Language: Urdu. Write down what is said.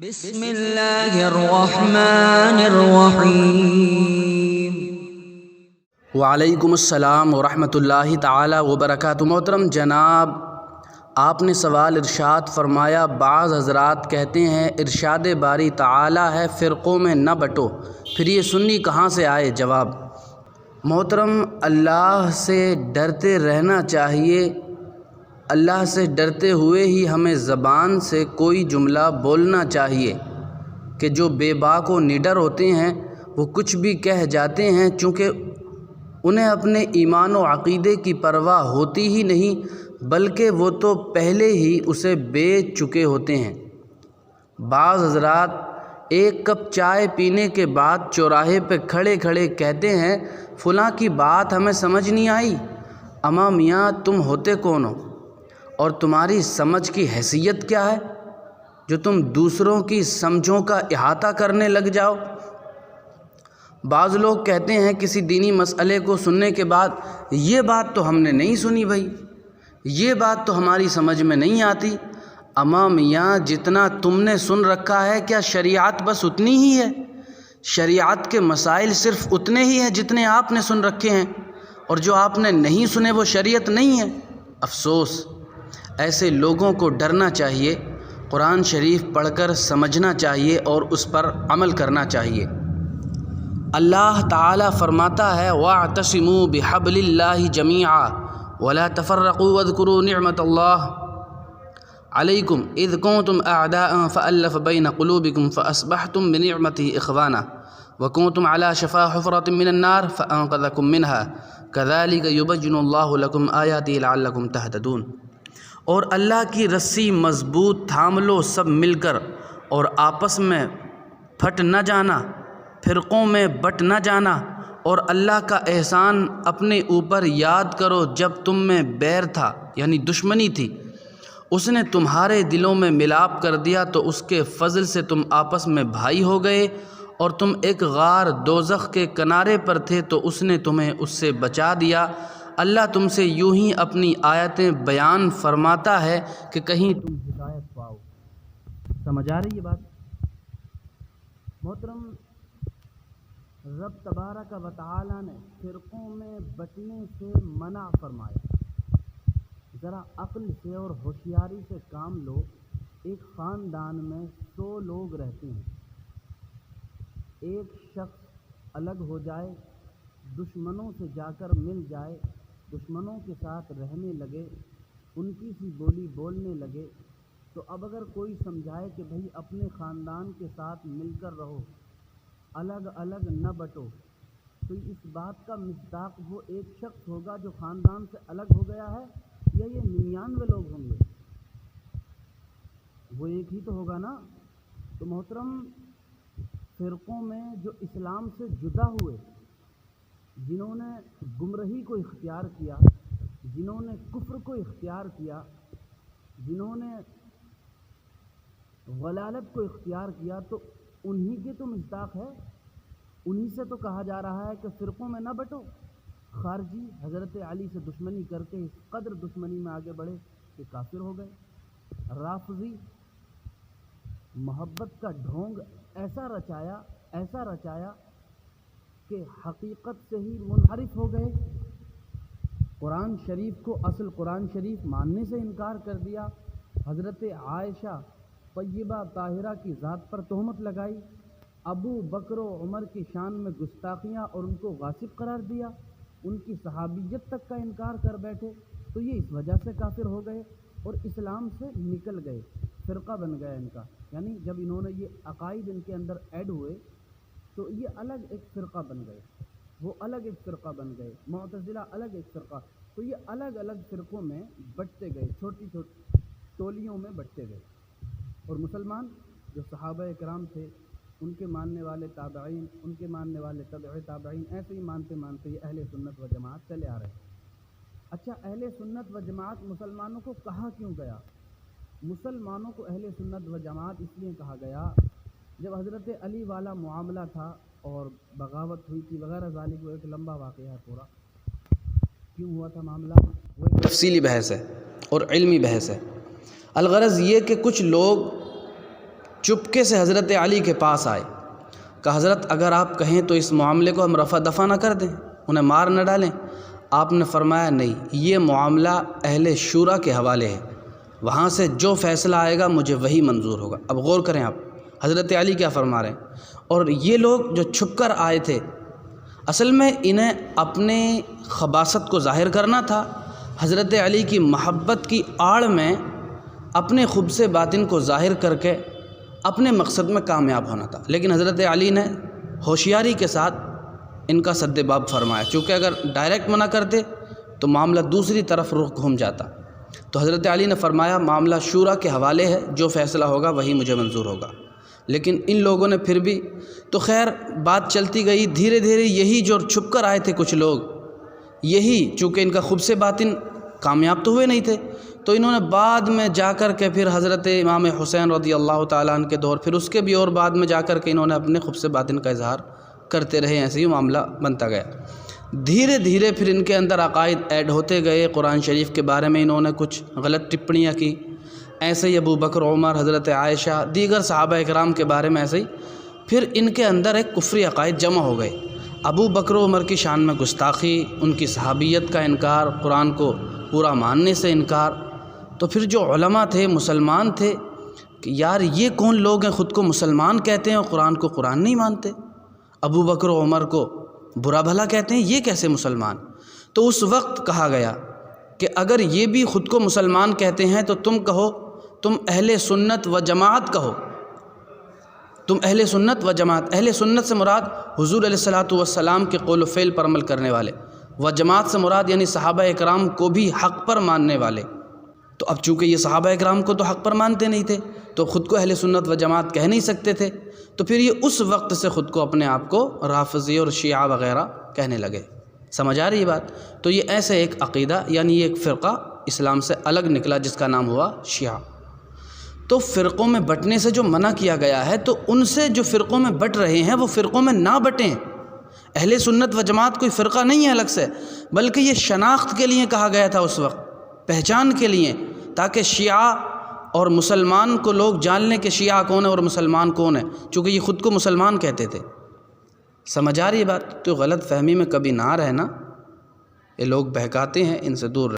بسم اللہ الرحمن الرحیم۔ وعلیکم السلام ورحمۃ اللہ تعالی وبرکاتہ۔ محترم جناب، آپ نے سوال ارشاد فرمایا، بعض حضرات کہتے ہیں ارشاد باری تعالی ہے فرقوں میں نہ بٹو، پھر یہ سنی کہاں سے آئے؟ جواب: محترم، اللہ سے ڈرتے رہنا چاہیے۔ اللہ سے ڈرتے ہوئے ہی ہمیں زبان سے کوئی جملہ بولنا چاہیے کہ جو بے باک و نڈر ہوتے ہیں وہ کچھ بھی کہہ جاتے ہیں، چونکہ انہیں اپنے ایمان و عقیدے کی پرواہ ہوتی ہی نہیں، بلکہ وہ تو پہلے ہی اسے بیچ چکے ہوتے ہیں۔ بعض حضرات ایک کپ چائے پینے کے بعد چوراہے پہ کھڑے کھڑے کہتے ہیں فلاں کی بات ہمیں سمجھ نہیں آئی۔ اما میاں، تم ہوتے کون ہو اور تمہاری سمجھ کی حیثیت کیا ہے جو تم دوسروں کی سمجھوں کا احاطہ کرنے لگ جاؤ؟ بعض لوگ کہتے ہیں کسی دینی مسئلے کو سننے کے بعد، یہ بات تو ہم نے نہیں سنی بھائی، یہ بات تو ہماری سمجھ میں نہیں آتی۔ اما میاں، جتنا تم نے سن رکھا ہے کیا شریعت بس اتنی ہی ہے؟ شریعت کے مسائل صرف اتنے ہی ہیں جتنے آپ نے سن رکھے ہیں، اور جو آپ نے نہیں سنے وہ شریعت نہیں ہے۔ افسوس، ایسے لوگوں کو ڈرنا چاہیے، قرآن شریف پڑھ کر سمجھنا چاہیے اور اس پر عمل کرنا چاہیے۔ اللہ تعالیٰ فرماتا ہے وَاعْتَصِمُوا بِحَبْلِ اللَّهِ جَمِيعًا وَلَا تَفَرَّقُوا وَاذْكُرُوا نِعْمَةَ اللَّهِ عَلَيْكُمْ إِذْ كُنْتُمْ أَعْدَاءً فَأَلَّفَ بَيْنَ قُلُوبِكُمْ فَأَصْبَحْتُمْ بِنِعْمَتِهِ إِخْوَانًا وَكُنْتُمْ عَلَى شَفَا حُفْرَةٍ مِّنَ النَّارِ فَأَنقَذَكُم مِّنْهَا كَذَلِكَ يُبَيِّنُ اللَّهُ لَكُمْ آيَاتِهِ لَعَلَّكُمْ تَهْتَدُونَ۔ اور اللہ کی رسی مضبوط تھام لو سب مل کر، اور آپس میں پھٹ نہ جانا، فرقوں میں بٹ نہ جانا، اور اللہ کا احسان اپنے اوپر یاد کرو جب تم میں بیر تھا یعنی دشمنی تھی، اس نے تمہارے دلوں میں ملاپ کر دیا تو اس کے فضل سے تم آپس میں بھائی ہو گئے، اور تم ایک غار دوزخ کے کنارے پر تھے تو اس نے تمہیں اس سے بچا دیا۔ اللہ تم سے یوں ہی اپنی آیتیں بیان فرماتا ہے کہ کہیں تم ہدایت پاؤ۔ سمجھ آ رہی ہے بات؟ محترم، رب تبارک و تعالی نے فرقوں میں بٹنے سے منع فرمایا۔ ذرا عقل سے اور ہوشیاری سے کام لو۔ ایک خاندان میں 100 لوگ رہتے ہیں، ایک شخص الگ ہو جائے، دشمنوں سے جا کر مل جائے، دشمنوں کے ساتھ رہنے لگے، ان کی سی بولی بولنے لگے، تو اب اگر کوئی سمجھائے کہ بھئی اپنے خاندان کے ساتھ مل کر رہو، الگ الگ نہ بٹو، تو اس بات کا مصداق وہ ایک شخص ہوگا جو خاندان سے الگ ہو گیا ہے، یا یہ 99 لوگ ہوں گے؟ وہ ایک ہی تو ہوگا نا۔ تو محترم، فرقوں میں جو اسلام سے جدا ہوئے، جنہوں نے گمراہی کو اختیار کیا، جنہوں نے کفر کو اختیار کیا، جنہوں نے ضلالت کو اختیار کیا، تو انہی کے تو مصداق ہے، انہی سے تو کہا جا رہا ہے کہ فرقوں میں نہ بٹو۔ خارجی حضرت علی سے دشمنی کر کے اس قدر دشمنی میں آگے بڑھے کہ کافر ہو گئے۔ رافضی محبت کا ڈھونگ ایسا رچایا کہ حقیقت سے ہی منحرف ہو گئے، قرآن شریف کو اصل قرآن شریف ماننے سے انکار کر دیا، حضرت عائشہ طیبہ طاہرہ کی ذات پر تہمت لگائی، ابو بکر و عمر کی شان میں گستاخیاں اور ان کو غاصب قرار دیا، ان کی صحابیت تک کا انکار کر بیٹھے، تو یہ اس وجہ سے کافر ہو گئے اور اسلام سے نکل گئے، فرقہ بن گیا ان کا۔ یعنی جب انہوں نے یہ عقائد ان کے اندر ایڈ ہوئے تو یہ الگ ایک فرقہ بن گئے، وہ الگ ایک فرقہ بن گئے، معتزلہ الگ ایک فرقہ، تو یہ الگ الگ فرقوں میں بٹتے گئے، چھوٹی چھوٹی ٹولیوں میں بٹتے گئے۔ اور مسلمان جو صحابہ اکرام تھے، ان کے ماننے والے تابعین، ان کے ماننے والے تبع تابعین، ایسے ہی مانتے مانتے یہ اہل سنت و جماعت چلے آ رہے ہیں۔ اچھا، اہل سنت و جماعت مسلمانوں کو کہا کیوں گیا؟ مسلمانوں کو اہل سنت و جماعت اس لیے کہا گیا جب حضرت علی والا معاملہ تھا اور بغاوت ہوئی تھی وغیرہ ذالک، وہ ایک لمبا واقعہ ہے پورا، کیوں ہوا تھا معاملہ، وہ ایک تفصیلی بحث ہے اور علمی بحث ہے۔ الغرض یہ کہ کچھ لوگ چپکے سے حضرت علی کے پاس آئے، کہ حضرت اگر آپ کہیں تو اس معاملے کو ہم رفع دفع نہ کر دیں، انہیں مار نہ ڈالیں۔ آپ نے فرمایا نہیں، یہ معاملہ اہل شورا کے حوالے ہے، وہاں سے جو فیصلہ آئے گا مجھے وہی منظور ہوگا۔ اب غور کریں آپ حضرت علی کیا فرما رہے ہیں۔ اور یہ لوگ جو چھپ کر آئے تھے، اصل میں انہیں اپنے خباثت کو ظاہر کرنا تھا، حضرت علی کی محبت کی آڑ میں اپنے خبث باطن کو ظاہر کر کے اپنے مقصد میں کامیاب ہونا تھا۔ لیکن حضرت علی نے ہوشیاری کے ساتھ ان کا سد باب فرمایا، چونکہ اگر ڈائریکٹ منع کرتے تو معاملہ دوسری طرف رخ گھوم جاتا۔ تو حضرت علی نے فرمایا معاملہ شورا کے حوالے ہے، جو فیصلہ ہوگا وہی مجھے منظور ہوگا۔ لیکن ان لوگوں نے پھر بھی تو خیر بات چلتی گئی، دھیرے دھیرے یہی جو چھپ کر آئے تھے کچھ لوگ، یہی چونکہ ان کا خبث باطن کامیاب تو ہوئے نہیں تھے، تو انہوں نے بعد میں جا کر کے پھر حضرت امام حسین رضی اللہ تعالیٰ عنہ کے دور، پھر اس کے بھی اور بعد میں جا کر کے انہوں نے اپنے خبث باطن کا اظہار کرتے رہے، ایسے ہی معاملہ بنتا گیا۔ دھیرے دھیرے پھر ان کے اندر عقائد ایڈ ہوتے گئے، قرآن شریف کے بارے میں انہوں نے کچھ غلط ٹپڑیاں کی، ایسے ہی ابو بکر، عمر، حضرت عائشہ، دیگر صحابہ اکرام کے بارے میں ایسے ہی پھر ان کے اندر ایک کفری عقائد جمع ہو گئے۔ ابو بکر و عمر کی شان میں گستاخی، ان کی صحابیت کا انکار، قرآن کو پورا ماننے سے انکار۔ تو پھر جو علماء تھے، مسلمان تھے، کہ یار یہ کون لوگ ہیں خود کو مسلمان کہتے ہیں اور قرآن کو قرآن نہیں مانتے، ابو بکر و عمر کو برا بھلا کہتے ہیں، یہ کیسے مسلمان؟ تو اس وقت کہا گیا کہ اگر یہ بھی خود کو مسلمان کہتے ہیں تو تم کہو تم اہل سنت و جماعت کہو، تم اہل سنت و جماعت۔ اہل سنت سے مراد حضور علیہ الصلوۃ والسلام کے قول و فعل پر عمل کرنے والے، و جماعت سے مراد یعنی صحابہ اکرام کو بھی حق پر ماننے والے۔ تو اب چونکہ یہ صحابہ اکرام کو تو حق پر مانتے نہیں تھے، تو خود کو اہل سنت و جماعت کہہ نہیں سکتے تھے، تو پھر یہ اس وقت سے خود کو اپنے آپ کو رافضی اور شیعہ وغیرہ کہنے لگے۔ سمجھ آ رہی ہے بات؟ تو یہ ایسے ایک عقیدہ یعنی ایک فرقہ اسلام سے الگ نکلا جس کا نام ہوا شیعہ۔ تو فرقوں میں بٹنے سے جو منع کیا گیا ہے، تو ان سے جو فرقوں میں بٹ رہے ہیں وہ فرقوں میں نہ بٹیں۔ اہل سنت و جماعت کوئی فرقہ نہیں ہے الگ سے، بلکہ یہ شناخت کے لیے کہا گیا تھا اس وقت، پہچان کے لیے، تاکہ شیعہ اور مسلمان کو لوگ جان لیں کہ شیعہ کون ہے اور مسلمان کون ہے، چونکہ یہ خود کو مسلمان کہتے تھے۔ سمجھ آ رہی ہے بات؟ تو غلط فہمی میں کبھی نہ رہنا، یہ لوگ بہکاتے ہیں، ان سے دور رہنا۔